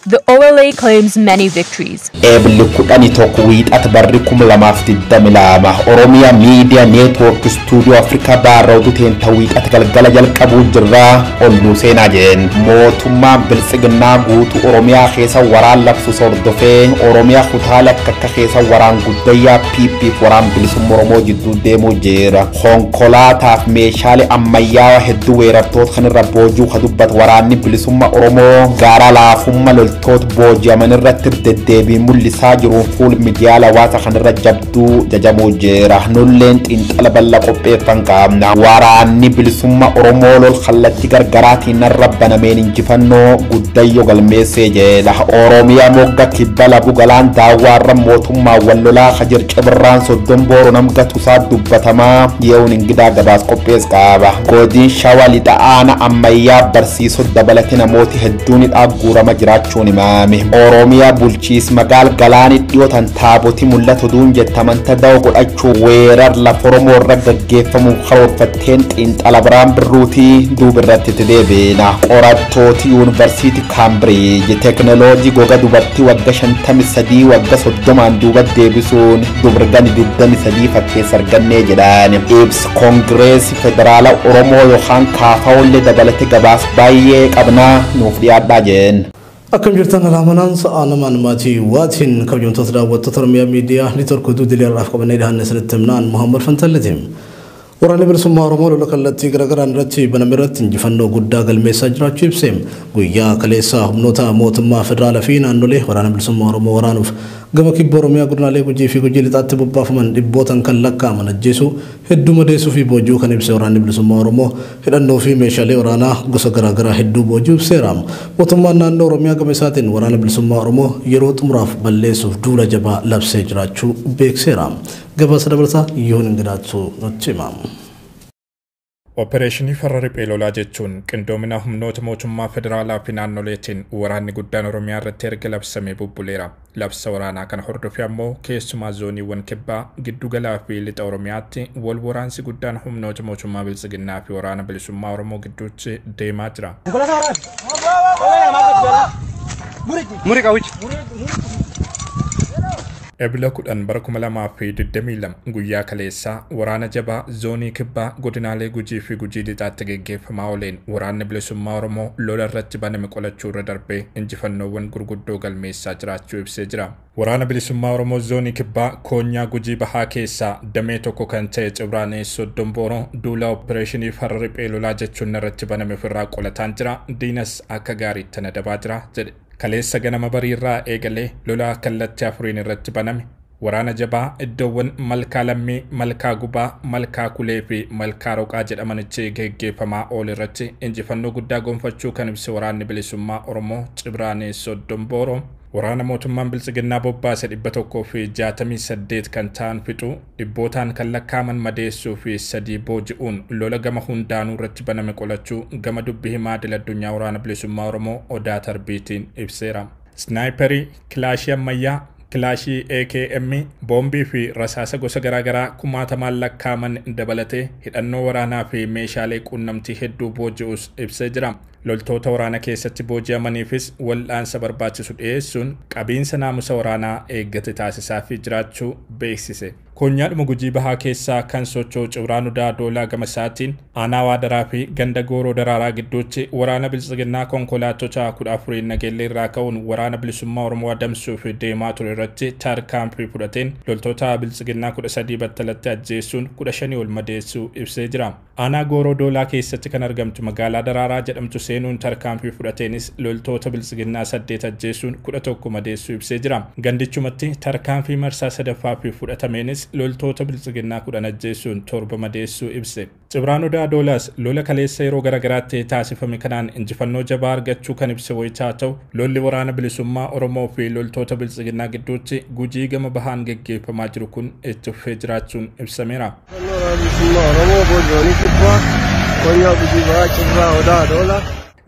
The OLA claims many victories. Eblukudani tokwit at barrikum lamafti damilama Oromia Media Network Studio Africa Barra Duten Tawit at Galgalajal Kabujra on Lusenagen Motuma Bilsigna to Oromia Hesa Waran Lapsus or Dofe Oromia Hutala Kakahesa Waran Gudaya Pipi Waran Bilisumoromo Jidu Demo Jera Hong Kolata Meshale Amaya Heduera Tot Hanraboju Hadubat Warani Bilisuma Oromo Garala Fumal Tot Boja Maniratir de Debi Mulisajiru full Midiala Wata Hanrajabdu Jajamojera Nullent in Talabala Cope Pankam Warani Bilisuma Oromolo Halatigar Garati Narabana Menin Jifano Gudayogal Message La Oromia Moga Kibala Bugalan Dawara Motuma Walola Hajir Chabran so Domboro Namgatusa Dubatama Yeun Gida Gabas Copes Gaba Godin Shawalita Ana Amaya Barsiso Dabalatina Moti Hedunit Abgura Majrachuni Mami Oromia Bulchis Magal Galani Yotan Taboti Mulato Dunja Tamanta Dago Achu Werar La Foromo Raga Gefamu Fatent in Alabram Bruti Duberati Devina Oratoti University Cambridge Technology Goga Dubati Wagashan Tamisadi Wagaso Doman Duba Debisun Dubergani Damisadi Fakesar Ganejan Ibs Congress Federal Oromo Yohan Kafaule Dabalati Gabas Baye Kabna Nufria Bajen أكم جرتنا لامنان سألمان ماتي واتين كم يوم تصدق وتطرمي ميديا لتركض دليل رافق من إلها النسل التمنان محمد فنتلتهم وراني برسمة رمول لك التي غرغران رتي بنمرت جفنو قداغ المساج راتشيب سيم ويا كليسا همنوتا موت ما فدرال فينا أنوليه وراني برسمة رمو ورانوف gama kibboromia gurnale guji fi guji litatti bubbafaman dibbotan kan lakka man ajjeesu heddu madeesu fi boojuu kan ibse waraanni bilisummaa oromoo hidhannoo fi meeshaalee waraanaa gosa garaagaraa hedduu boojuu ibseeraam mootummaan naannoo oromiyaa gama isaatiin waraana bilisummaa oromoo yeroo xumuraaf balleessuuf duula jabaa labsee jiraachuu beekseeraam gabaasa dabalata yoon ingiraatu nutti himaam Operation Ferrari Pelola jechuun qindoomina humnoota mootummaa federaalaa fi naannoleetiin waraanni guddaan Oromiyaa irratti erga labsamee bubbuleera. Labsa waraanaa kana hordofee ammoo keessumaa zooniiwwan kibbaa giddugalaa fi lixa Oromiyaatti wal waraansi guddaan humnoota mootummaa bilisiginnaa fi waraana bilisummaa Oromoo gidduutti deemaa jira. Ebla kudhan bara 2022 guyyaa kaleessaa waraana jabaa zoonii kibbaa godinaalee gujii fi gujii lixaatti geggeeffamaa ooleen waraanni bilisummaa Oromoo lola irratti baname qolachuu irra darbee injifannoowwan gurguddoo galmeessaa jiraachuu ibsee jira. Waraana bilisummaa Oromoo zoonii kibbaa koonyaa gujii bahaa keessaa damee tokko kan ta'e Cibraanee Soddombooroo duula Opereeshinii Ferrari Peelolaa jechuun irratti baname ofirraa qolataan jira. Diinas akka gaariitti nadabaa jira jedhe. Kaleessa ganama bariirraa eegalee lola kallattii afuriin irratti baname waraana jabaa iddoowwan malkaa lammii malkaa gubaa malkaa kulee fi malkaa roqaa jedhamanitti geggeeffamaa oole irratti injifannoo guddaa gonfachuu kan ibse waraanni bilisummaa Oromoo Cibraanee Soddombooroo waraana mootummaan bilisiginnaa bobbaase 168 kan ta'an fixuu dhibbootaan kan lakkaaman madeessuu fi sadii booji'uun lola gama hundaanuu irratti baname qolachuu gama dubbii himaa addunyaa waraana bilisummaa Oromoo Odaa Tarbiitiin ibseera. Snaayiperii kilaashii ammayyaa kilaashii AKM boombii fi rasaasa gosa garaagaraa kumaatamaan lakkaaman dabalatee hidhannoo waraanaa fi meeshaalee quunnamtii hedduu booji'uus ibsee jira. Loltoota waraana keessatti booji'amaniifis wal'aansa barbaachisu dhiyeessuun qabiinsa naamusa waraanaa eeggate taasisaa fi jiraachuu beeksise. Koonyaadhuma gujii bahaa keessaa kan socho'u Cibraan Odaa Doolaa gama isaatiin aanaa Waadaraa fi ganda Gooroo Daraaraa gidduutti waraana bilisiginnaa konkolaattota 14 nageellee irraa ka'uun waraana bilisummaa Oromoo adamsuuf deemaa ture irratti taarkaampii fudhateen loltoota bilisiginnaa 13 battalatti ajjeesuun 15 ol madeessuu ibsee jira. Aanaa Gooroo Doolaa keessatti kan argamtu magaalaa Daraaraa jedhamtu seenuun taarkaampii fudhateenis loltoota bilisiginnaa 8 ajjeesuun 11 madeessuu ibsee jira. Gandichumatti taarkaampii marsaa sadaffaa fi fudhatameenis loltoota bilisiginnaa 10 ajjeesuun 7 madeessuu ibse. Cibraan Odaa Doolaas lola kaleessa yeroo garagaraatti taasifame kanaan injifannoo jabaa argachuu kan ibse wayichaa ta'u lolli waraana bilisummaa Oromoo fi loltoota bilisiginnaa gidduutti gujii gama bahaan geggeeffamaa jiru kun itti fufee jiraachuun ibsameera.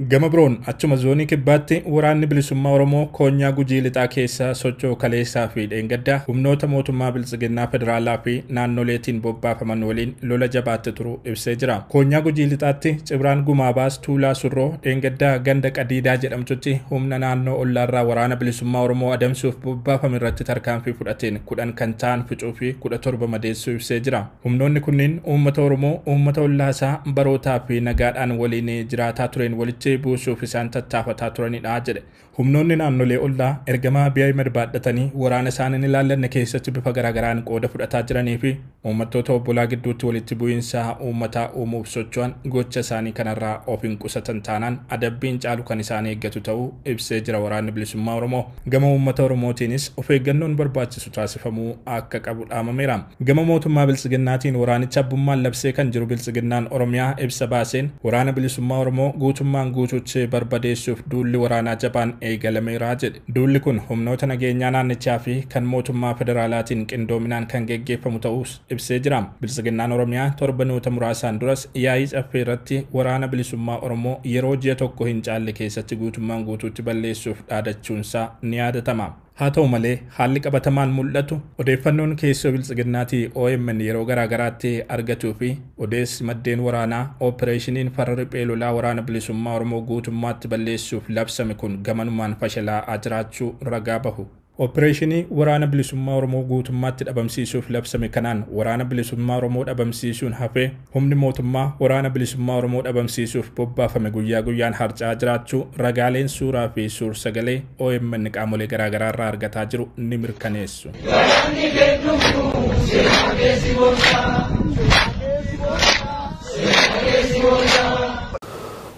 Gama biroon achuma zoonii kibbaatti waraanni bilisummaa Oromoo koonyaa Gujii lixaa keessa socho'u kaleessaa fi dheengaddaa humnoota mootummaa bilisiginnaa federaalaa fi naannoleetiin bobbaafaman waliin lola jabaatti turu ibsee jira. Koonyaa Gujii lixaatti Cibraan Gumaabaas Tuulaa Surroo dheengaddaa ganda Qadiidaa jedhamtutti humna naannoo ollaarraa waraana bilisummaa Oromoo adamsuuf bobbaafame irratti tarkaanfii fudhateen 10 kan ta'an ficuu fi 17 madeessuu ibsee jira. Humnoonni kunniin uummata Oromoo uummata ollaasaa barootaa fi nagaadhaan waliin jiraataa tureen walitti buusuuf isaan tattaafataa turanidha jedhe. Humnoonni naannolee ollaa ergamaa biyya mirbaadhatanii waraana isaanii ilaallanne keessatti bifa garaagaraan qooda fudhataa jiranii fi uummattoota obbolaa gidduutti walitti bu'iinsa uummataa uumuuf socho'an gocha isaanii kanarraa of hin qusatan taanaan adabbiin caalu kan isaan eeggatu ta'uu ibsee jira waraanni bilisummaa Oromoo. Gama uummata Oromootiinis of eeggannoon barbaachisu taasifamuu akka qabu dhaamameera. Gama mootummaa bilisiginnaatiin waraanicha abbummaan labsee kan jiru bilisiginnaan Oromiyaa ibsa baaseen waraana bilisummaa Oromoo guutummaan guutuutti barbadeessuuf duulli waraanaa jabaan eegalameera jedhe. Duulli kun humnoota nageenyaa naannichaa fi kan mootummaa federaalaatiin qindoominaan kan geggeeffamu ta'us ibsee jira. Bilisiginnaan Oromiyaa torbanoota muraasaan duras yaa'ii caffee irratti waraana bilisummaa Oromoo yeroo ji'a tokko hin caalle keessatti guutummaan guutuutti balleessuuf dhaadachuunsaa ni yaadatama. Haa ta'u malee haalli qabatamaan mul'atu odeeffannoon keessoo bilisiginnaatii OMN yeroo garaagaraatti argatuu fi odeessi maddeen waraanaa oopereeshiniin farra riphee lolaa waraana bilisummaa Oromoo guutummaatti balleessuuf labsame kun gamanumaan fashalaa jiraachuu ragaa bahu. Opereeshinii waraana bilisummaa Oromoo guutummaatti dhabamsiisuuf labsame kanaan waraana bilisummaa Oromoo dhabamsiisuun hafee humni mootummaa waraana bilisummaa Oromoo dhabamsiisuuf bobbaafame guyyaa guyyaan harcaa jiraachuu ragaaleen suuraa fi suur-sagalee OMN qaamolee garaagaraa irraa argataa jiru ni mirkaneessu.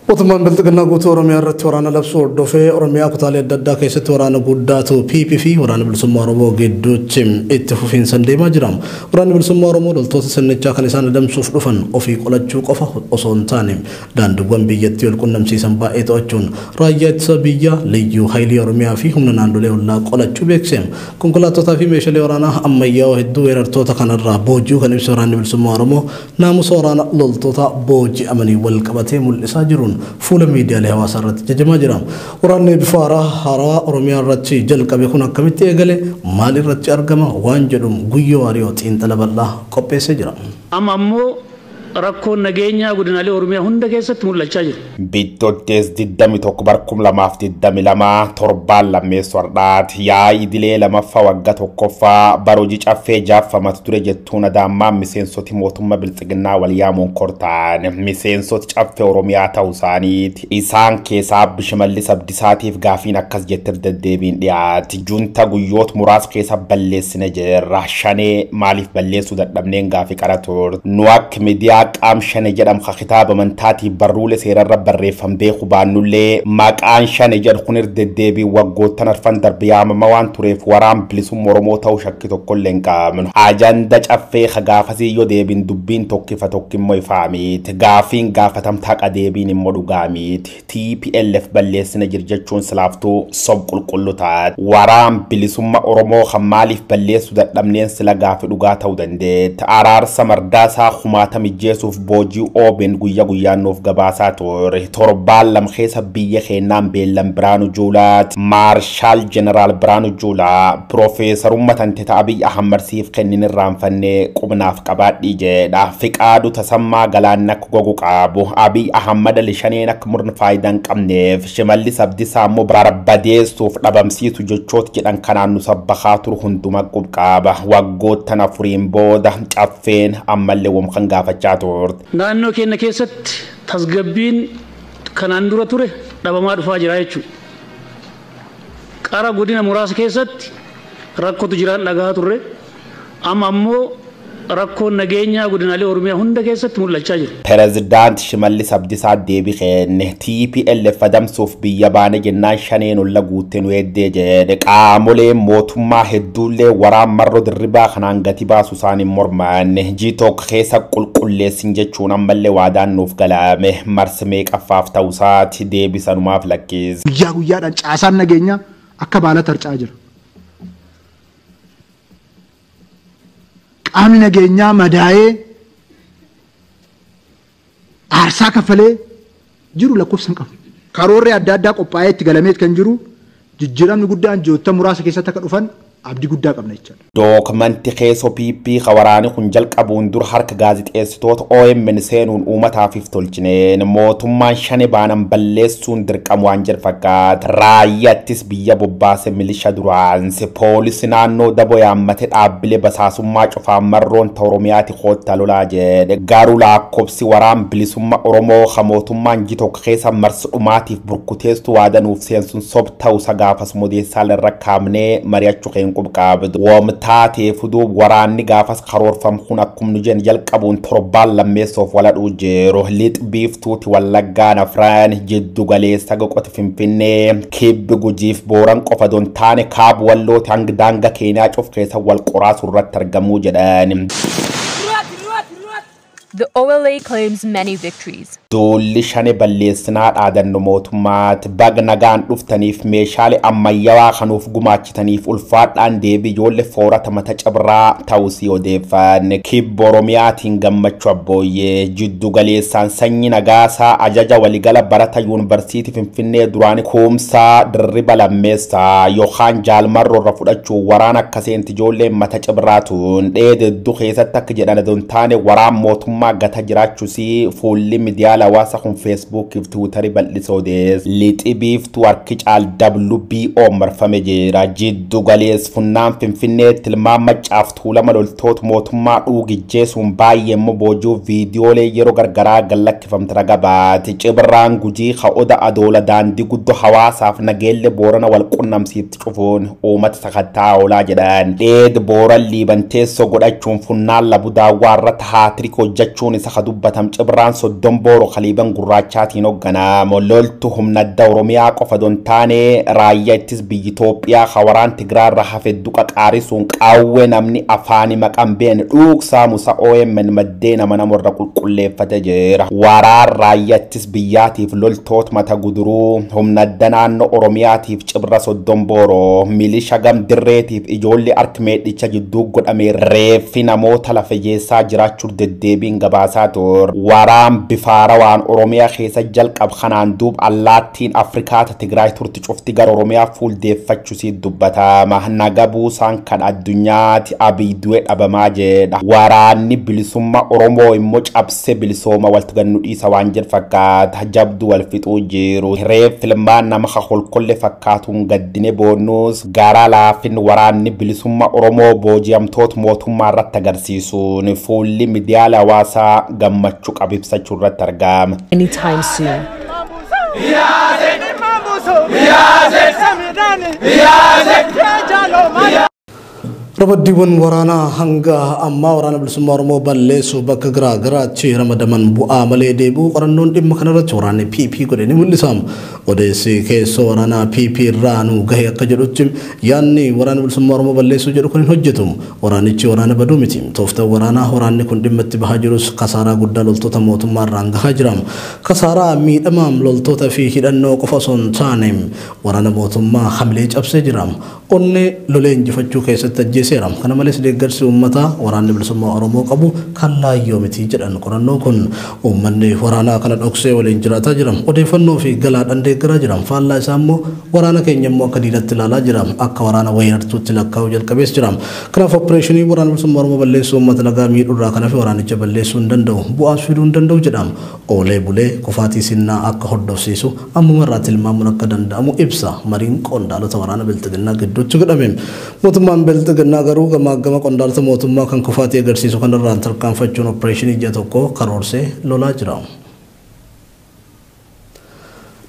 Mootummaan bilisiginnaa guutuu Oromiyaa irratti waraana labsuu hordofee Oromiyaa kutaalee adda addaa keessatti waraana guddaatu PPP waraana bilisummaa Oromoo gidduutti itti fufiinsaan deemaa jira. Waraanni bilisummaa Oromoo loltoota sirnichaa kan isaan adamsuuf dhufan ofii qolachuu qofa osoo hin taane daandiiwwan biyyattii wal qunnamsiisan baay'ee to'achuun raayyaa ittisa biyyaa liyyuu haayilii Oromiyaa fi humna naannolee ollaa qolachuu beeksise. Konkolaattootaa fi meeshaalee waraanaa ammayyaa'oo hedduu weerartoota kanarraa booji'uu kan ibsu waraanni bilisummaa Oromoo naamusa waraana loltoota booji'amanii wal qabatee mul'isaa jiruun fuula miidiyaalee hawaasaa irratti jajamaa jira. Waraanni bifa haaraa Oromiyaa irratti jalqabe kun akkamitti eegale maal irratti argama waan jedhuun guyyoo waariyoo xiinxala bal'aa qopheessee jira. Amma ammoo rakkoon nageenyaa godinaalee Oromiyaa hunda keessatti mul'achaa jira. Bittoottes 21/2022 torbaan lammeessuudhaati yaa'ii idilee lamaffaa waggaa tokkoffaa barojii caffee jaaffamatu ture jettuun adaammaa miseensoti mootummaa bilisiginnaa waliyaamuun kortaan miseensoti caffee Oromiyaa ta'uu isaaniiti. Isaan keessaa Shimallis Abdiisaatiif gaafiin akkas jettee deddeebiin dhiyaati. Junta guyyoota muraasa keessa balleessine jirra. Shanee maaliif balleessuu dadhabneen gaafii qaratur. Nu akka miidiyaa qaam shane jedham kitaaba amantaati barruulee seerarra barreeffam beeku baannullee maqaan shane jedhu kun deddeebii waggoottan arfan darbe yaamama waan tureef waraan bilisummaa Oromoo ta'uu shakki tokkollee hin qabnu. Ajanda caffee gaafasii yoo deebiin dubbiin tokkifa tokkimmoo ifaamiiti. Gaafiin gaafatamtaa qadeebiin immoo dhugaamiiti. TPLF balleessina jirjechuun silaaftuu sob qulqullu taate. Waraan bilisummaa Oromoo kan maaliif balleessuu dadhabneen sila gaafii dhugaa ta'uu dandeetti. Araarsa mardaasaa kumaatami jesuuf boojii OBN guyyaa guyyaan nuuf gabaasaa ture. Torbaan lama keessa biyya keenyaan beellan Biraanuu Juulaat Maarshaal Jeneraal Biraanuu Juulaa Piroofeesarummaa Tanteta Abiy Ahmad siif kennin irraanfannee qubnaaf qabaadhii jedha. Fiqaadu Tasammaa Galaanna akka gogu qabu Abiy Ahmad lishaneen akka murna faayidaa hin qabneef Shimallis Abdiisaa immoo barbadeessuuf dhabamsiisu jechoota jedhan kanaan nu sabbakaa turu hunduma qubqaaba. Waggoottan afuriin booda caffeen ammallee wamkan gaafachaa turte. Naannoo keenya keessatti tasgabbiin kanaan dura ture dhabamaa dhufaa jira jechuudha. Qara godina muraasa keessatti rakkootu jiraan dhagaa turre amma ammoo rakkoon nageenyaa godinaalee Oromiyaa hunda keessatti mul'achaa jira. Pireezidaanti Shimallis Abdiisaa deebii kenne TPLF adamsuuf biyya baane jennaan shaneen olla guutte nu eddee jedhe. Qaamoleen mootummaa hedduullee waraan marroo dirribaa kanaan gati baasu isaaniin mormanne jiitook keessa qulqulleessin jechuun ammallee waadaan nuuf galame marsimee qaffaaf ta'uusaati deebisanumaaf lakkeesse. Guyyaa guyyaadhaan caasaan nageenyaa akka baala tarcaa jira. Qaamni nageenyaa madaa'ee aarsaa kaffalee jiru lakkoofsan qabu. karoorri adda addaa qophaa'ee itti galameet kan jiru jijjiiramni guddaan ji'oota muraasa keessatti akka dhufan abdii guddaa qabna jechuudha. Dookumantii keessoo PP waraanni kun jalqabuun dur harka gaazexeessitoota OMN seenuun uummataaf tolchineen mootummaan shane baanan balleessuun dirqamu waan jedhu fakkaata. Raayyaattis biyya bobbaase milisha duraansi poolisii naannoo daboo yaammate dhaabbilee basaasummaa cufaan marroon Oromiyaati koottaa lolaa jedhe. Garuu lakkoofsi waraan bilisummaa Oromoo kan mootummaan jitook keessa marsudhumaatiif burkuteessu waadanuuf seensuun sob ta'uu sagaafas modeessaa irra kaamnee mari'achuu keenya qubqaabdu. Wamtaatee fuduu waraanni gaafas karoorfam kun akkuma nujen jalqabuun torbaan lammeessoof waladhuu jiru. Lix biiftuuti Wallaggaa Nafraan jiddu galeessa goqota Finfinnee kibbi Gujiif Booran qofa don taane kaab wallooti hanga daanga Keenyaa cuf keessa wal qoraasu irratti argamuu jedhan. The OLA claims many victories. Dolli shane balleessinaa dhaadanno mootummaatti baga nagaan dhuftaniif meeshaalee ammayyawaa kanuuf gumaachitaniif ulfaadhaan deebii ijoollee foorata mata cabraa ta'usii odeeffanne. Kibba Oromiyaatiin gammachuu abbooyyee jiddu galeessaan sanyii nagaasaa ajaja waligala barata yuunivarsiitii Finfinnee duraanii Kuumsaa Dirriba Lammeessaa yookaan Jaalmarroo irra fudhachuun waraana akka seenti ijoolleen mata cabraatuun dheededdu keessatti akka jedhan don taane waraan mootummaa gata jiraachuusii fuulli miidiyaa hawaasa kun Facebook fi Twitter bal'isoo dees lixi biiftuu harki caal WBO marfame jira jiddu galeessunnaan Finfinnee tilmaan maccaaf tuulama loltoota mootummaa dhuugijjeesuun baay'ee immoo boojuu viidiyoolee yeroo gargaraa gallakkifamte ragabaati Cibraan Gujii ka'oda adoola daandii guddoo hawaasaaf nageelle Boorana wal qunnamsiitti cufuun uummata sakattaa oolaa jedhan dheed Booran liibanteessoo godhachuun funnaan labu daawwaarratti haatirik hojjechuun isa kadubbatam Cibraan soddon booro khaliban gurraachaatiin hoogganaa loltu humna adda Oromiyaa qofa don taane raayyaa ittis biyya Itoophiyaa hawaraan Tigraarra hafeddu qaqaarisuun qaawwe namni afaani maqan been dhuuksaa musa OMN maddee nama namorra qulqulleeffate jira. Waraan raayyaa ittis biyyaatiif loltoota mata guduruu humna adda naannoo Oromiyaatiif Cibra soddon booro milisha gam dirreetiif ijoollee arkmeedhicha jidduu godhame reeffi namoota lafeeyyeessaa jiraachuun deddeebiin gabaasaa tur. Waraan bifaara waan Oromiyaa keessa jalqab kanaan duub allaattiin Afrikaata Tigraay turti cufti gar Oromiyaa fuuldeeffachuusii dubbatama. Naga buusaan kan addunyaatti abiidu'ee dhabamaa jedha. Waraanni bilisummaa Oromoo immoo cabse bilisooma waltu gannu dhiisa waan jedhu fakkaata. Jabdu wal fixuu jiru. Reef filmaan nama holkolle fakkaatuun gaddine boonus garaa laafin waraanni bilisummaa Oromoo booji'amtoota mootummaa irratti agarsiisuun fuulli miidiyaa hawaasaa gammachuu qabibsachuu irratti argama. Anytime soon. Rabaddiiwwan waraanaa hanga ammaa waraana bilisummaa Oromoo balleessuu bakka garaa garaatti ramadaman bu'aa malee deebi'uu qorannoon dhimma kanarratti waraanni PP godhe ni mul'isa. Odeessi keessoo waraanaa PP irraa nu gahe akka jedhutti yaanni waraana bilisummaa Oromoo balleessuu jedhu kun hin hojjetu. Waraanichi waraana baduu miti. Tooftaan waraanaa waraanni kun dhimma itti bahaa jirus kasaaraa guddaa loltoota mootummaa irraan gahaa jira. Kasaaraa miidhamaa loltoota fi hidhannoo qofa osoo hin taane waraana mootummaa hamilee cabsee jira. Onnee lolee injifachuu keessatti ajjeeseera. Kana malees deeggarsi uummataa waraanni bilisummaa Oromoo qabu kan laayyoo miti jedhan qorannoo kun uummanni waraanaa kana dhoksee waliin jiraataa jira. Odeeffannoo fi galaadhaan deeggaraa jira. Faallaa isaa immoo waraana keenya immoo akka diinatti ilaalaa jira. Akka waraana weerartuutti lakkaa'uu jalqabees jira. Kanaaf opereeshinii waraana bilisummaa Oromoo balleessuu uummata nagaa miidhuurraa kanaaf waraanicha balleessuu hin danda'u. Bu'aas fiduu hin danda'u jedhama. Oolee bulee kufaatii sinnaa akka hordofsiisu ammuma irraa tilmaamuun akka danda'amu ibsa. Mariin qondaalota waraana biltiginnaa gidduutti godhame. Mootummaan biltiginnaa garuu gama qondaalota mootummaa kan kufaatii agarsiisu kanarraan tarkaanfachuun opereeshinii ija tokko karoorsee lolaa jira.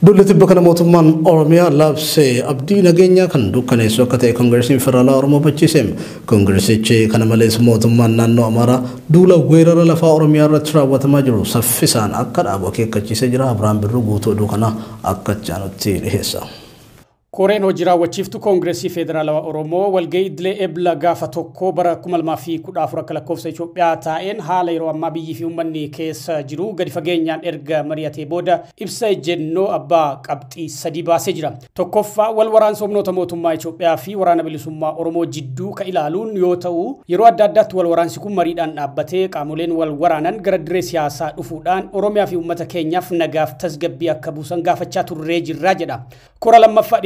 Dulli tibba kana mootummaan Oromiyaa labsee abdii nageenyaa kan dukkaneessu akka ta'e Koongireesiin Federaalaa Oromoo bachiise. Koongireesichi kana malees mootummaan naannoo Amaaraa duula weerara lafaa Oromiyaa irratti raawwatamaa jiru saffisaan akka dhaabu akeekkachiisee jira. Abiraan Birruu guutuu oduu kana akka chaanutti dhiheessa. Koreen hojii raawwachiiftuu Koongireesii Federaalawaa Oromoo walgahii idilee eebla gaafa tokko bara 2014 akka lakkoofsa Itoophiyaa taa'een haala yeroo ammaa biyyi fi uummanni keessa jiru gadi fageenyaan erga mari'atee booda ibsa ejjennoo abbaa qabxii 3 baasee jira. Tokkoffaa wal waraansa humnoota mootummaa Itoophiyaa fi waraana bilisummaa Oromoo jidduu ka ilaaluun yoo ta'u yeroo adda addaatti wal waraansi kun mariidhaan dhaabbatee qaamoleen wal waraanan gara dirree siyaasaa dhufuudhaan Oromiyaa fi uummata keenyaaf nagaaf tasgabbii akka buusan gaafachaa turree jirra jedha. Kora lammaffaa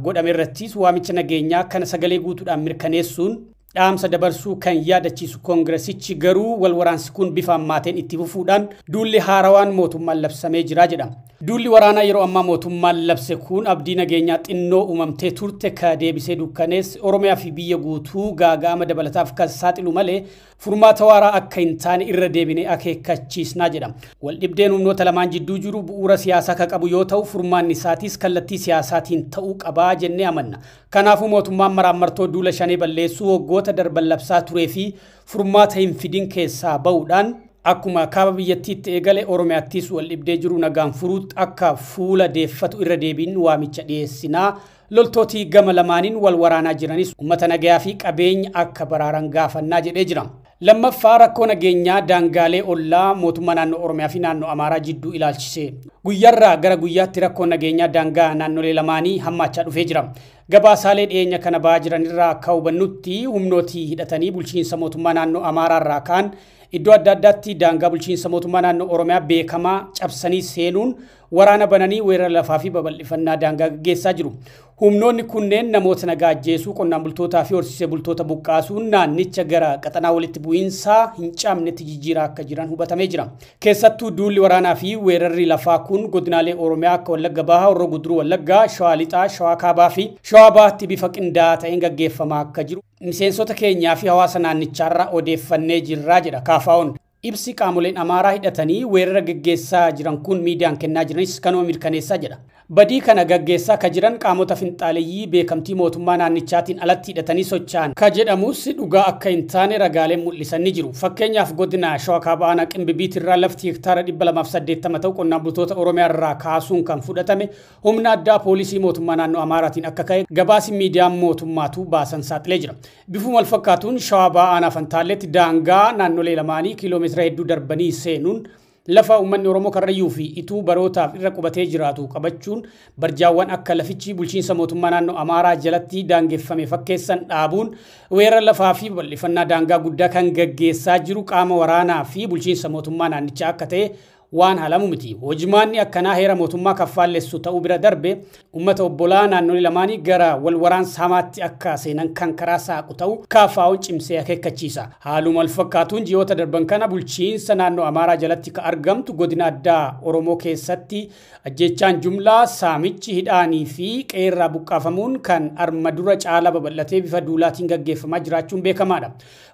godhame irrattis waamicha nageenyaa kana sagalee guutuudhaan mirkaneessuun dhaamsa dabarsuu kan yaadachiisu Koongireesichi garuu wal waraansi kun bifa ammaateen itti fufuudhaan duulli haarawaan mootummaan labsamee jira jedha. Duulli waraanaa yeroo ammaa mootummaan labse kun abdii nageenyaa xinnoo uumamtee turte ka deebisee dukkanees Oromiyaa fi biyya guutuu gaaga'ama dabalataaf kan saaxilu malee furmaata waaraa akka hin taane irra deebinee akeekkachiisnaa jedha. Wal dhibdeen humnoota lamaan jidduu jiru bu'uura siyaasaa ka qabu yoo ta'u furmaanni isaatis kallattii siyaasaatiin ta'uu qabaa jennee amanna. Kanaafuu mootummaan maraammartoo duula shanee balleessuu waggoota darban labsaa turee fi furmaata hin fidin keessaa ba'uudhaan akkuma kaaba biyyattiitti eegale Oromiyaattis wal dhibdee jiru nagaan furuutti akka fuula deeffatu irra deebiin waamicha dhiyeessinaa. Loltootii gama lamaaniin wal waraanaa jiranis uummata nagayaa fi qabeenya akka baraaran gaafannaa jedhee jira. Lammaffaa rakkoo nageenyaa daangaalee ollaa mootummaa naannoo Oromiyaa fi naannoo Amaaraa jidduu ilaalchise. Guyyarraa gara guyyaatti rakkoo nageenyaa daangaa naannolee lamaanii hammaachaa dhufee jira. Gabaasaalee dhiyeenya kana ba'aa jiranirraa akka hubannutti humnootii hidhatanii bulchiinsa mootummaa naannoo Amaaraarraa kaan iddoo adda addaatti daangaa bulchiinsa mootummaa naannoo Oromiyaa beekamaa cabsanii seenuun waraana bananii weerara lafaa fi babal'ifannaa daangaa gaggeessaa jiru. Humnoonni kunneen namoota nagaa ajjeesuu, qonnaan bultootaa fi horsiisee bultoota buqqaasuun naannicha gara qaxanaa walitti bu'iinsaa hin caamnetti jijjiiraa akka jiran hubatamee jira. Keessattuu duulli waraanaa fi weerarri lafaa kun godinaalee Oromiyaa akka Wallagga Bahaa, Horroo Guduruu Wallaggaa, Shawaa Lixaa, Shawaa Kaabaa fi Shawaa Bahaatti bifa qindaa'aa ta'een gaggeeffamaa akka jiru miseensota keenyaa fi hawaasa naannichaarraa odeeffannee jirraa jedha KFO'n. Ibsi qaamoleen Amaaraa hidhatanii weerara gaggeessaa jiran kun miidiyaan kennaa jiranis kanuma mirkaneessaa jedha. Badii kana gaggeessaa ka jiran qaamota finxaaleeyyii beekamtii mootummaa naannichaatiin alatti hidhatanii socho'an ka jedhamus dhugaa akka hin taane ragaaleen mul'isanii jiru. Fakkeenyaaf godina Shawaa Kaabaa aanaa Qimbibiitirraa lafti hektaara 280 ta'u qonnaan bultoota Oromiyaarraa kaasuun kan fudhatame humna addaa poolisii mootummaa naannoo Amaaraatiin akka ka'e gabaasi miidiyaan mootummaatu baasan saaxilee jira. Bifuma wal fakkaatuun Shawaa Bahaa aanaa Fantaalleetti daangaa naannolee lamaanii kiiloomeetira hedduu darbanii seenuun lafa uummanni Oromoo Karrayyuu fi ituu barootaaf irra qubatee jiraatu qabachuun barjaawwan akka lafichi bulchiinsa mootummaa naannoo Amaaraa jalatti daangeffame fakkeessan dhaabuun weerara lafaa fi babal'ifannaa daangaa guddaa kan gaggeessaa jiru qaama waraanaa fi bulchiinsa mootummaa naannichaa akka ta'e waan halamu miti. Hojimaanni akkanaa heera mootummaa kaffaalessu ta'uu bira darbe uummata obbolaa naannolee lamaanii gara wal waraansa hamaatti akka seenan kan karaa saaqu ta'u KFO'n cimsee akeekkachiisa. Haaluma wal fakkaatuun ji'oota darban kana bulchiinsa naannoo Amaaraa jalatti ka argamtu godina addaa Oromoo keessatti ajjechaan jumlaa, saamichi, hidhaanii fi qeerraa buqqaafamuun kan arma dura caalaa babal'atee bifa duulaatiin gaggeeffamaa jiraachuun beekamaadha.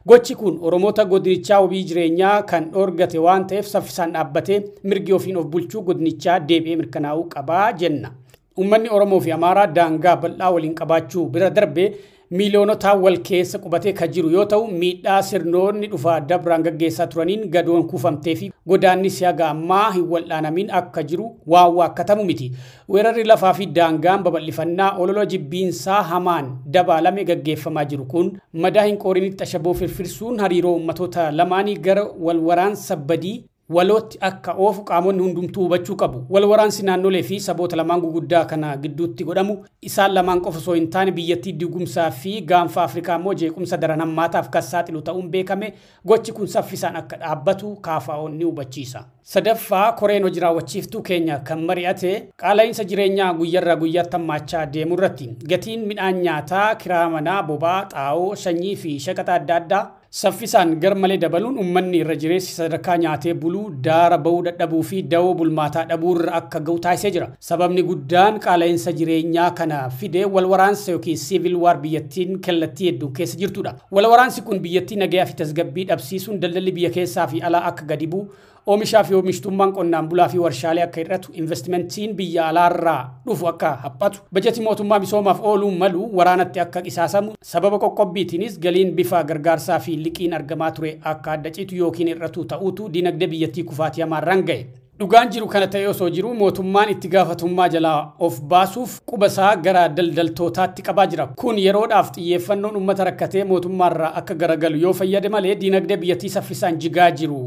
Gochi kun Oromoota godinichaa wabii jireenyaa kan dhoorgate waan ta'eef saffisaan dhaabbatee mirgi ofiin of bulchuu godinichaa deebi'ee mirkanaa'uu qabaa jenna. Uummanni Oromoo fi Amaaraa daangaa bal'aa waliin qabaachuu bira darbee miiliyoonota wal keessa qubatee ka jiru yoo ta'u miidhaa sirnoonni dhufaa dabraan gaggeessaa turaniin gadoon kuufamtee fi godaanni siyaga ammaa hin wal'aanamiin akka jiru waan waakkatamu miti. Weerarri lafaa fi daangaan babal'ifannaa ololoo jibbiinsaa hamaan dabaalame gaggeeffamaa jiru kun madaa hin qoorinitti ashaboo firfirsuun hariiroo ummatoota lamaanii gara wal waraansa badii walootti akka oofu qaamonni hundumtuu hubachuu qabu. Wal waraansi naannolee fi saboota lamaan guguddaa kana gidduutti godhamu isaan lamaan qofa osoo hin taane biyyattii digumsaa fi gaanfa Afrikaa immoo jeequmsa daran hammaataaf kan saaxilu ta'uun beekame gochi kun saffisaan akka dhaabbatu KFO'n ni hubachiisa. Sadaffaa koreen hojii raawwachiiftuu keenya kan mari'ate qaala'insa jireenyaa guyyarraa guyyaatti hammaachaa deemu irratti gatiin midhaan nyaataa, kiraa manaa, boba'aa, xaa'oo, sanyii fi shaqaxa adda addaa saffisaan garmalee dabaluun uummanni irra jireessi sadarkaa nyaatee buluu daara ba'uu dadhabuu fi dawoo bulmaataa dhabuurra akka ga'u taasisee jira. Sababni guddaan qaala'insa jireenyaa kana fide wal waraansa yookiin siivil waar biyyattiin kallattii hedduun keessa jirtudha. Wal waraansi kun biyyattii nagayaa fi tasgabbii dhabsiisuun daldalli biyya keessaa fi alaa akka gadi bu'u oomishaa fi oomishtummaan qonnaan bulaa fi warshaalee akka hir'atu investimentiin biyya alaarraa dhufu akka haphatu bajetii mootummaa misoomaaf ooluu malu waraanatti akka qisaasamu sababa qoqqobbiitiinis galiin bifa gargaarsaa fi liqiin argamaa ture akka adda citu yookiin hir'atu ta'uutu dinagdee biyyattii kufaatii hamaarraan ga'e. Dhugaan jiru kana ta'ee osoo jiru mootummaan itti gaafatummaa jalaa of baasuuf qubasaa gara daldaltootaatti qabaa jira. Kun yeroodhaaf xiyyeeffannoon uummata rakkatee mootummaarraa akka garagalu yoo fayyade malee diinagdee biyyattii saffisaan jigaa jiru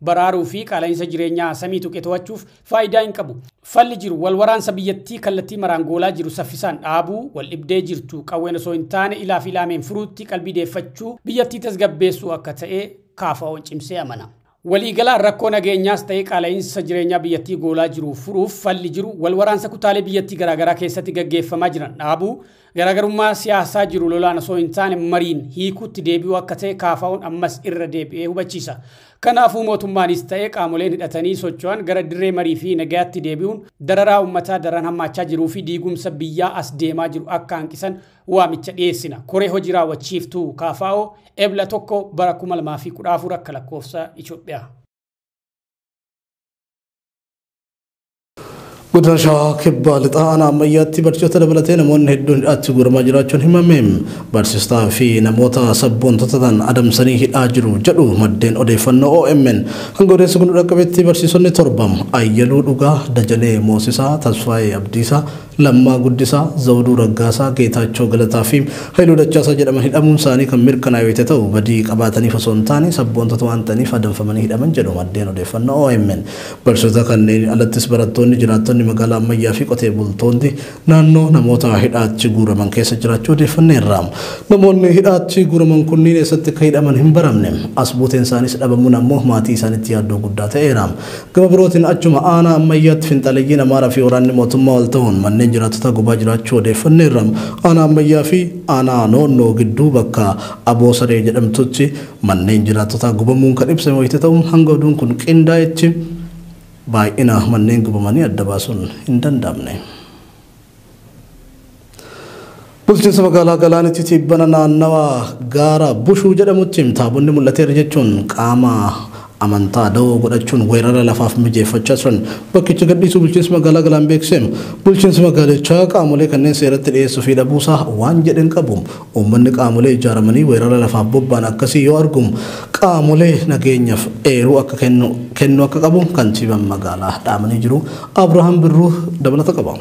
baraaruu fi qaala'insa jireenyaa samii tuqee to'achuuf faayidaa hin qabu. Falli jiru wal waraansa biyyattii kallattii maraan goolaa jiru saffisaan dhaabuu, wal dhibdee jirtu qawween osoo hin taane ilaa fi ilaameen furuutti qalbii deeffachuu biyyattii tasgabbeessuu akka ta'e KFO'n cimsee amana. Waliigalaan rakkoo nageenyaas ta'ee qaala'insa jireenyaa biyyattii goolaa jiru furuuf falli jiru wal waraansa kutaalee biyyattii garaagaraa keessatti gaggeeffamaa jiran dhaabuu, garaagarummaa siyaasaa jiru lolaan osoo hin taane mariin hiikuutti deebi'uu akka ta'e KFO'n ammas irra deebi'ee hubachiisa. Kanaafuu mootummaanis ta'ee qaamoleen hidhatanii socho'an gara dirree marii fi nagayaatti deebi'uun dararaa uummataa daran hammaachaa jiruu fi diigumsa biyyaa as deemaa jiru akka hanqisan waamicha dhiyeessina. Koree hojii raawwachiiftuu KFO Ebla 1 bara 2014 akka lakkoofsa Itoophiyaa. Godina Shawaa Kibbaa Lixaa ammayyaatti barsiisota dabalatee namoonni hedduun hidhaatti guuramaa jiraachuun himameem. Barsiisotaa fi namoota sabboontota ta'an adamsanii hidhaa jiru jedhu maddeen odeeffannoo OMN. Hanga odeessi kun dhaqqabetti barsiisonni 7 Ayyaluu Dhugaa, Dajanee Moosisaa, Tasfaayee Abdiisaa, Lammaa Guddisaa, Zawuduu Raggaasaa, Geetaachoo Galataa fi Haayiluu Dachaasaa jedhaman hidhamuun isaanii kan mirkanaa'e ta'u badii qabaataniif osoo hin taane sabboontota waan ta'aniif adamfamanii hidhaman jedhu maddeen odeeffannoo OMN. Barsiisota kanneen alattis barattoonni jiraattonni magaalaa ammayyaa fi qotee bultoonni naannoo namoota hidhaatti guuraman keessa jiraachuu odeeffanneerra. Namoonni hidhaatti guuraman kunniin eessatti akka hidhaman hin baramne. As buuteen isaaniis dhabamuun ammoo maatii isaaniitti yaaddoo guddaa ta'eera. Gama birootiin achuma aanaa ammayyaatti finxaaleeyyiin Amaaraa fi waraanni mootummaa wal ta'uun manneen jiraattota gubaa jiraachuu odeeffanneerra. Aanaa ammayyaa fi aanaa noonnoo gidduu bakka Aboosaree jedhamtutti manneen jiraattota gubamuun kan ibsame wayita ta'u hanga oduun kun qindaa'etti baay'ina manneen gubamanii adda baasuun hin danda'amne. Bulchiinsa magaalaa Galaanitti tibbana naannawaa gaara Bushuu jedhamutti taabonni mul'ateera jechuun qaama amantaa da'oo godhachuun weerara lafaaf mijeeffachaa turan bakkicha gadhiisuu bulchiinsa magaalaa Galaan beeksise. Bulchiinsa magaalichaa qaamolee kanneen seeratti dhiyeessuu fi dhabuusaa waan jedhan qabu. Uummanni qaamolee ijaaramanii weerara lafaaf bobba'an akkasii yoo argamu qaamolee nageenyaaf eeruu akka kennu akka qabu kantiibaan magaalaa dhaamanii jiru. Abrahaam Birruu dabalata qaba.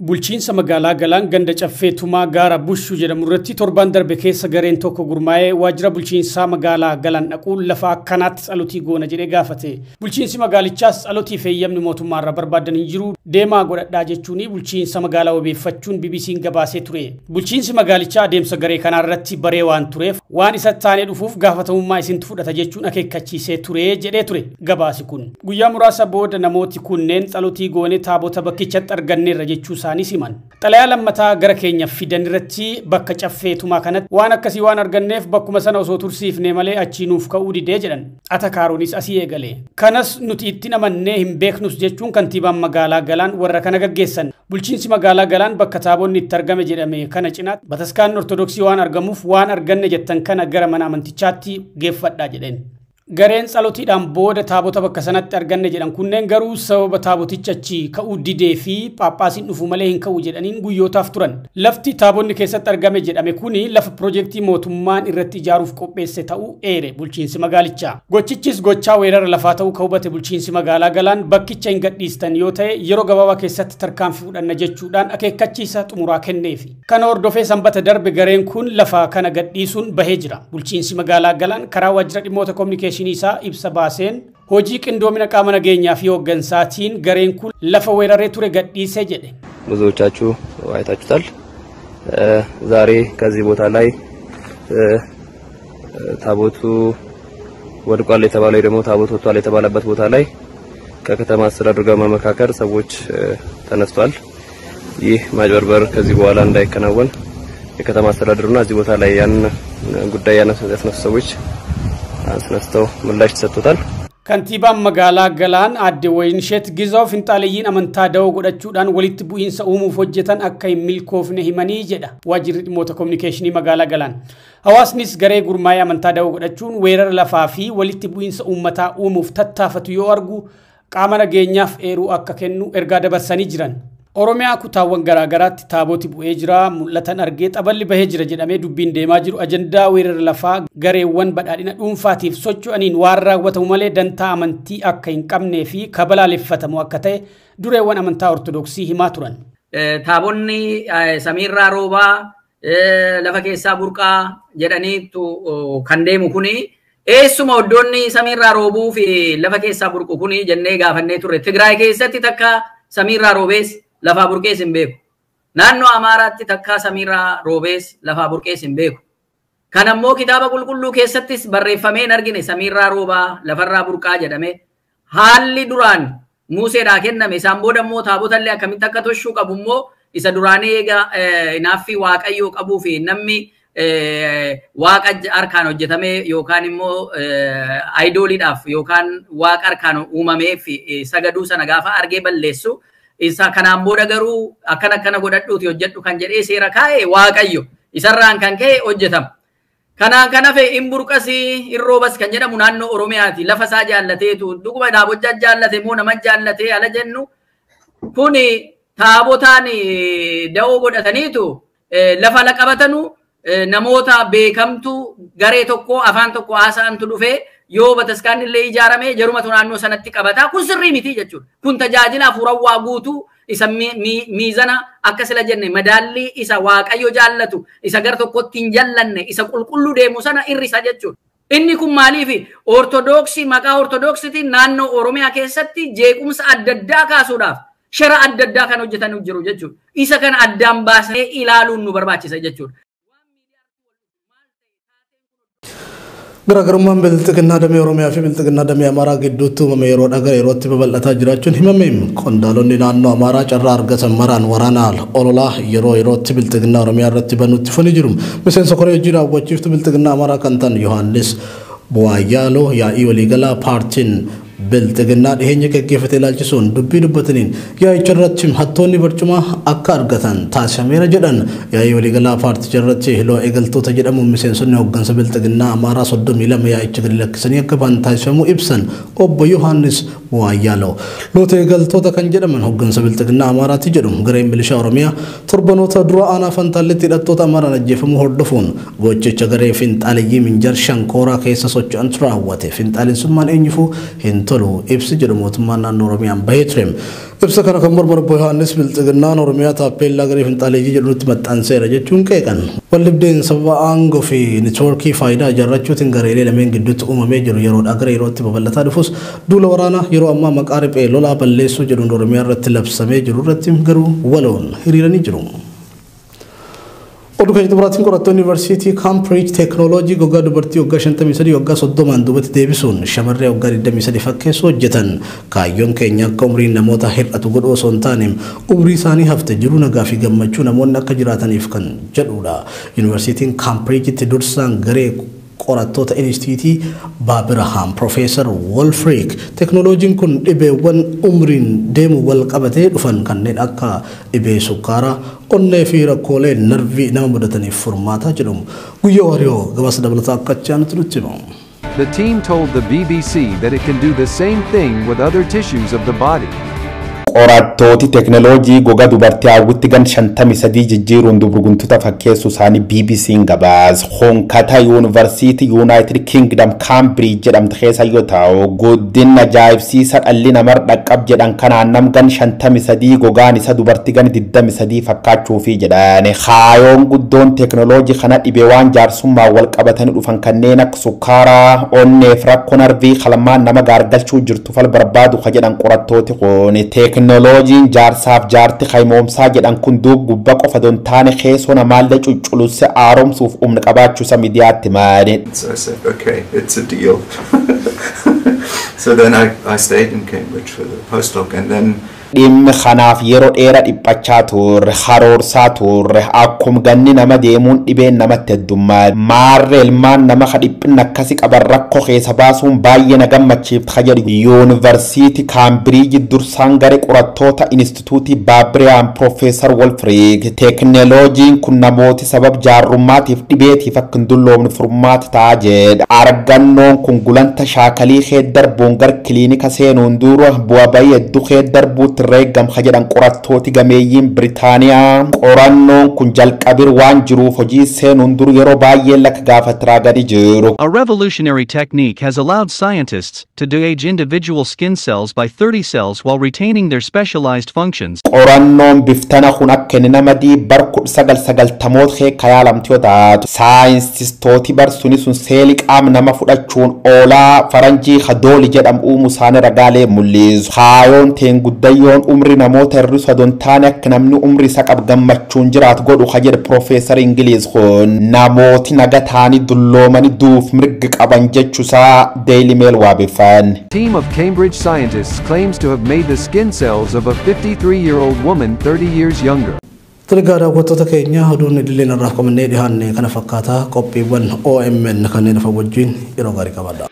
Bulchiinsa magaalaa Galaan ganda caffeetumaa gaara Bushuu jedhamu irratti torban darbe keessa gareen tokko gurmaa'ee waajjira bulchiinsaa magaalaa Galaan dhaquun lafa akkanaatti xalutii goona jedhee gaafate. Bulchiinsi magaalichaas xalutii feeyyamni mootummaarra barbaadan hin jiru deemaa godhadhaa jechuun bulchiinsa magaalaa wabeeffachuun BBC'n gabaasee ture. Bulchiinsi magaalichaa adeemsa garee kanaa irratti baree waan tureef waan isa taanee dhufuuf gaafatamummaa isintu fudhata jechuun akeekkachiisee ture jedhee ture gabaasi kun. Guyyaa muraasa booda namooti kunneen xalutii goone taabota bakkichatti arganneerra jechuusaa siman. Xalayaa lammataa gara keenya fidan irratti bakka caffeetumaa kanatti waan akkasii waan arganneef bakkuma sana osoo tursiifne malee achii nuuf ka'uu didee jedhan. Atakaaronis asii eegale. Kanas nuti itti amannee hin beeknus jechuun kantiibaan magaalaa Galaan warra kana gaggeessan. Bulchiinsi magaalaa Galaan bakka taabonni itti argame jedhame kana cinaatti bataskaan ortodoksii waan argamuuf waan arganne jettan kana gara mana amantichaatti geeffadhaa jedheen. Gareen xalotiidhaan booda taabota bakka sanatti arganne jedhan kunneen garuu sababa taaboticha achi ka'uu didee fi paappaasiin dhufu malee hin ka'u jedhaniin guyyootaaf turan. Lafti taabonni keessatti argame jedhame kuni lafa piroojeektii mootummaan irratti ijaaruuf qopheesse ta'uu eere bulchiinsi magaalichaa. Gochichis gochaa weerara lafaa ta'uu ka hubate bulchiinsi magaalaa Galaan bakkicha hin gadhiistan yoo ta'e yeroo gabaabaa keessatti tarkaanfii fudhanna jechuudhaan akeekkachiisa xumuraa kenneefi. Kana hordofee sanbata darbe gareen kun lafa kana gadhiisuun bahee jira. Bulchiinsi magaalaa Galaan karaa waajjira dhimmoota kominikeeshinii isaa ibsa baaseen hojii qindoomina qaama nageenyaa fi hooggansaatiin gareen kun lafa weeraree ture gadhiisee jedhe. ብዙዎቻችሁ አይታችሁታል። ዛሬ ከዚህ ቦታ ላይ ታቦቱ ወድቋል የተባለው ደግሞ ታቦቱ ወጥቷል የተባለበት ቦታ ላይ ከከተማ አስተዳደሩ ጋር መመካከር ሰዎች ተነስተዋል። ይህ ማጭበርበር ከዚህ በኋላ እንዳይከናወን የከተማ አስተዳደሩና እዚህ ቦታ ላይ ያን ጉዳይ ያነሱ ሰዎች አስነስተው ምላሽ ተሰጥቷል። kantiibaan magaalaa Galaan aadde Wayinshet Gizaw finxaaleeyyiin amantaa da'oo godhachuudhaan walitti bu'iinsa uumuuf hojjetan akka hin milkoofne himanii jedha waajjirri dhimmoota kominikeeshinii magaalaa Galaan. Hawaasnis garee gurmaa'ee amantaa da'oo godhachuun weerara lafaa fi walitti bu'iinsa uummataa uumuuf tattaafatu yoo argu qaama nageenyaaf eeruu akka kennu ergaa dabarsanii jiran. Oromiyaa kutaawwan garaagaraatti taaboti bu'ee jira mul'atan argee xaballi bahee jira jedhamee dubbiin deemaa jiru ajandaa weerara lafaa gareewwan badhaadhina dhuunfaatiif socho'aniin waan raawwatamu malee dantaa amantii akka hin qabnee fi kabalaaleffatamu akka ta'e dureewwan amantaa ortodoksii himaa turan. Taabonni samiirraa roobaa lafa keessaa burqaa jedhaniitu kan deemu kuni eessuma oddoonni samiirraa roobuu fi lafa keessaa burqu kuni jennee gaafannee turre. Tigraay keessatti takka samiirraa roobees lafaa burqees hin beeku. Naannoo Amaaraatti takka samiirraa roobees lafaa burqees hin beeku. Kan ammoo kitaaba qulqulluu keessattis barreeffamee hin argine samiirraa roobaa lafarraa burqaa jedhame. Haalli duraan Museedhaa kenname isaan booda immoo taabotallee akkamitti akka toshuu qabu immoo isa duraanii eega hinaaffii waaqayyoo qabuu fi namni waaqa harkaan hojjetame yookaan immoo ayidooliidhaaf yookaan waaqa harkaan uumamee fi sagaduu sana gaafa argee balleessu isa kanaan booda garuu akkana godhadhuuti hojjedhu kan jedhee seera kaa'e waaqayyo isarraan kan ka'e hojjetama. Kanaan kan hafe hin burqasii hin roobas kan jedhamu naannoo Oromiyaati. Lafa isaa jaallateetu dhuguma daabojjaa jaallate moo nama jaallatee ala jennu kuni taabotaan da'oo godhataniitu lafa la qabatanu namoota beekamtu garee tokko afaan tokko haasa'antu dhufee yoo bataskaan illee ijaarame jarumatu naannoo sanatti qabata kun sirrii miti jechuudha. Kun tajaajila hafuurawaa guutuu isa miizana akka sila jenne madaalli isa waaqayyo jaallatu isa gar tokkotti hin jallanne isa qulqulluu deemu sana irrisa jechuudha. Inni kun maaliif ortodoksii maqaa ortodoksiitiin naannoo Oromiyaa keessatti jeequmsa adda addaa kaasuudhaaf shira adda addaa kan hojjetan jiru jechuudha. Isa kana addaan baasnee ilaaluun nu barbaachisa jechuudha. Garaagarummaan bilxiqinnaa damee Oromiyaa fi bilxiqinnaa damee Amaaraa gidduutti uumame yeroodhaa gara yerootti babal'ataa jiraachuun himameem. Qondaalonni naannoo Amaaraa carraa argatan maraan waraanaan ololaa yerootti bilxiqinnaa Oromiyaa irratti banuutti funi jiru. Miseensa koree hojii raawwachiiftuu bilxiqinnaa Amaaraa kan ta'an Yohaannis Bu'aayyaaloo yaa'ii waliigalaa paartiin bilxiqinnaa dhiheenya gaggeeffate ilaalchisuun dubbii dubbataniin yaa'icha irratti hattoonni barcuma akka argatan taasifameera jedhan. Yaa'ii waliigalaa paartii irratti hiloo eegaltoota jedhamuun miseensonni hooggansa bilxiqinnaa Amaaraa 32 yaa'icha gadi lakkisanii akka ba'an taasifamuu ibsan obbo Yohaannis Bu'aayyaaloo. Loota eegaltoota kan jedhaman hooggansa bilxiqinnaa Amaaraatti jedhu gareen milishaa Oromiyaa torbanoota dura aanaa Fantaalletti hidhattoota Amaaraan ajjeefamuu hordofuun gochicha garee finxaaliyyii Minjar Shankooraa keessa socho'an raawwate. Finxaalinsummaan eenyufuu hin tolu ibsi jedhu mootummaan naannoo Oromiyaan bahee ture. Ibsa kana kan mormor obbo Yohaannis bilxiqinnaan Oromiyaa taappeellaa garee finxaaliyyii jedhutti maxxanseera jechuun qeeqan. Waldhibdeen sababa aangoo fi neetwoorkii faayidaa ijaarrachuutiin gareelee lameen gidduutti uumamee jiru yeroodhaa gara yerootti babal'ataa dhufus duula waraanaa yeroo ammaa maqaa riphee lolaa balleessuu jedhuun Oromiyaa irratti labsamee jiru irratti garuu waloon hiriiranii jiru. Oduu keenya xumuraatiin qorattoonni yuunivarsiitii Cambridge teeknooloojii gogaa dubartii waggaa 53 waggaa 30 duubatti deebisuun shamarree waggaa 23 fakkeessuu hojjetan. Kaayyoon keenya akka umriin namoota hir'atu godhuu osoo hin taane umrii isaanii hafte jiruu nagaa fi gammachuu namoonni akka jiraataniif kan jedhudha. Yuunivarsiitiin Cambridgetti dursaan garee qorattoota Instituutii Baabirahaam Profeesar Wolfriik teeknooloojiin kun dhibeewwan umriin deemu wal qabatee dhufan kanneen akka dhibee sukkaaraa onnee fi rakkoolee narvii nama mudataniif furmaataa jedhamu. Guyyaa waariyoo gabaasa dabalataa akka achaanutti nutti himamu. The team told the BBC that it can do the same thing with other tissues of the body. qorattooti teeknooloojii goga dubartii hawwitti gan 53 jijjiiruun dubrugumtoota fakkeessu isaanii BBC'n gabaas. Honkata Yuunivarsiitii Yuunaayitid Kingdom Cambridge jedhamte keessa yoo ta'u guddina ajaa'ibsiisa dhalli namaa dhaqqab jedhan kanaan nam gan 53 gogaan isa dubartii gan 23 fakkaachuufi jedhan. Kaayoon guddoon teeknooloojii kana dhibee waan jaarsummaa wal qabatanii dhufan kanneen akka sukkaaraa, onneef rakkoo narvii qalmaan nama gaargalchuu jirtu fal barbaadu ka jedhan qorattooti kun. Teknoloojiin jaarsaaf jaarti qaymoomsaa jedhan kun duub gubba qofa don taane keessoo namaallee cucculusse aaromsuuf humna qabaachuu miidiyaatti maali. So I said, okay, it's a deal. So then I stayed in Cambridge for the postdoc and then dhimmi kanaaf yeroo dheeraa dhiphachaa turre haroorsaa turre akkuma ganni nama deemuun dhibeen namatti heddummaa maarree ilmaan nama dhiphinna akkasi qaban rakkoo keessa baasuun baay'ee na gammachiifte jedhu Yuunivarsiitii Kaambiriijii dursaan garee qorattoota Instituutii Baabirahaam Profeesar Wolfriik. Teeknooloojiin kun namooti sabab jaarrummaatiif dhibeetiif akka hin dulloomne furmaata ta'a jedha. Argannoon kun gulanta shaakalii kee darbuun gar kiliinika seenuun dura bu'aa bayii hedduu kee darbuutti nutti reeggam jedhan qorattooti gameeyyiin Biritaaniyaa qorannoon kun jalqabir waan jiruuf hojii seenuun dur yeroo baay'ee lakka gaafatiraa gadi jiru. A revolutionary technique has allowed scientists to de-age individual skin cells by 30 cells while retaining their specialized functions. Qorannoon biftana kun akka inni nama diibbar 1990 kayaalamti yoo taatu saayintistooti barsuni sun seelii qaama nama fudhachuun oolaa faranjii hadooli jedhamu uumuu isaanii ragaalee mul'isu. Haayoon teen guddayyoon umri namoota irri sodontaane akka namni umri isa qab gammachuun jiraatu godhu jedhe Profeesar Ingiliiz kun namooti naga taanii dulloomanii duuf mirga qaban jechuusaa Daily Mail waabeffan. Team of Cambridge scientists claims to have made the skin cells of a 53-year-old woman 30 years younger. Tiligaadhaa wantoota keenya oduun idileen irraa qabannee dhiyaanne kana fakkaata qophiiwwan OMN kanneen hafa wajjin yeroo gaarii qabadha.